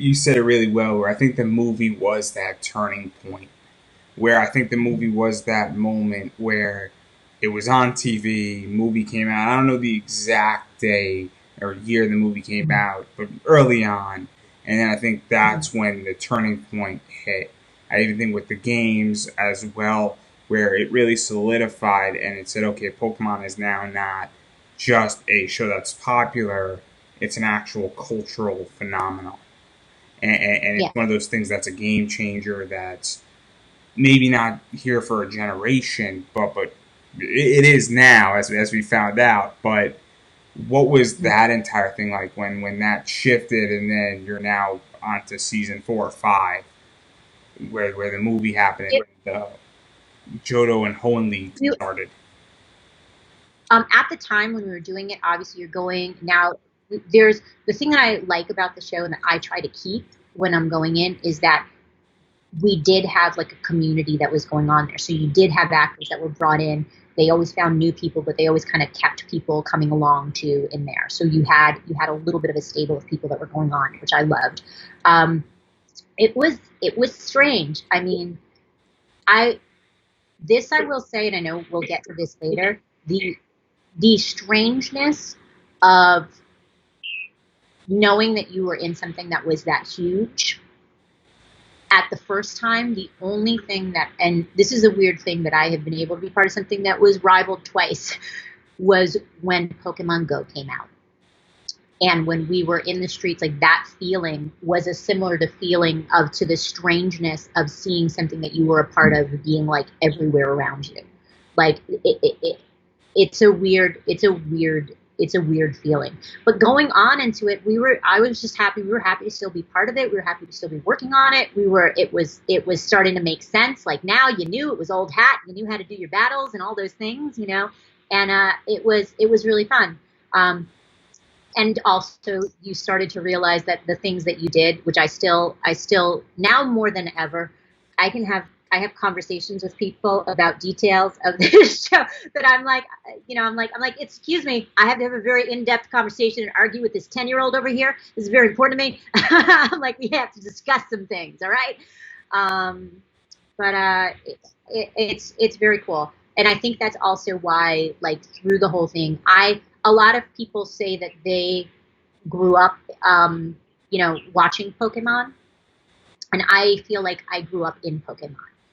you said it really well, where I think the movie was that turning point, where I think the movie was that moment where it was on TV, movie came out. I don't know the exact day or year the movie came Mhm. out, but early on. And then I think Mhm. that's when the turning point hit. I even think with the games as well, where it really solidified and it said, okay, Pokemon is now not just a show that's popular, it's an actual cultural phenomenon. And it's Yeah. one of those things that's a game changer that's maybe not here for a generation, but it is now, as we found out. But what was Mhm. that entire thing like when that shifted, and then you're now on to season 4 or 5, where the movie happened It, and the Johto and Hoenn League you, started. at the time when we were doing it, obviously you're going now. There's the thing that I like about the show and that I try to keep when I'm going in is that we did have like a community that was going on there. So you did have actors that were brought in. They always found new people, but they always kind of kept people coming along too in there. So you had a little bit of a stable of people that were going on, which I loved. Um, it was strange. I mean, I this I will say, and I know we'll get to this later. The strangeness of knowing that you were in something that was that huge at the first time, the only thing that, and this is a weird thing that I have been able to be part of something that was rivaled twice, was when Pokemon Go came out. And when we were in the streets, like that feeling was a similar to feeling of to the strangeness of seeing something that you were a part of being like everywhere around you. Like it's a weird feeling. But going on into it, I was just happy. We were happy to still be part of it. We were happy to still be working on it. It was starting to make sense. Like now you knew it was old hat. You knew how to do your battles and all those things. And it was really fun. And also you started to realize that the things that you did, which I still now more than ever, I have conversations with people about details of this show that I'm like, excuse me, I have to have a very in-depth conversation and argue with this 10-year-old over here. This is very important to me. I'm like, we have to discuss some things, all right? Um, but it's very cool, and I think that's also why, like through the whole thing, a lot of people say that they grew up, watching Pokemon, and I feel like I grew up in Pokemon.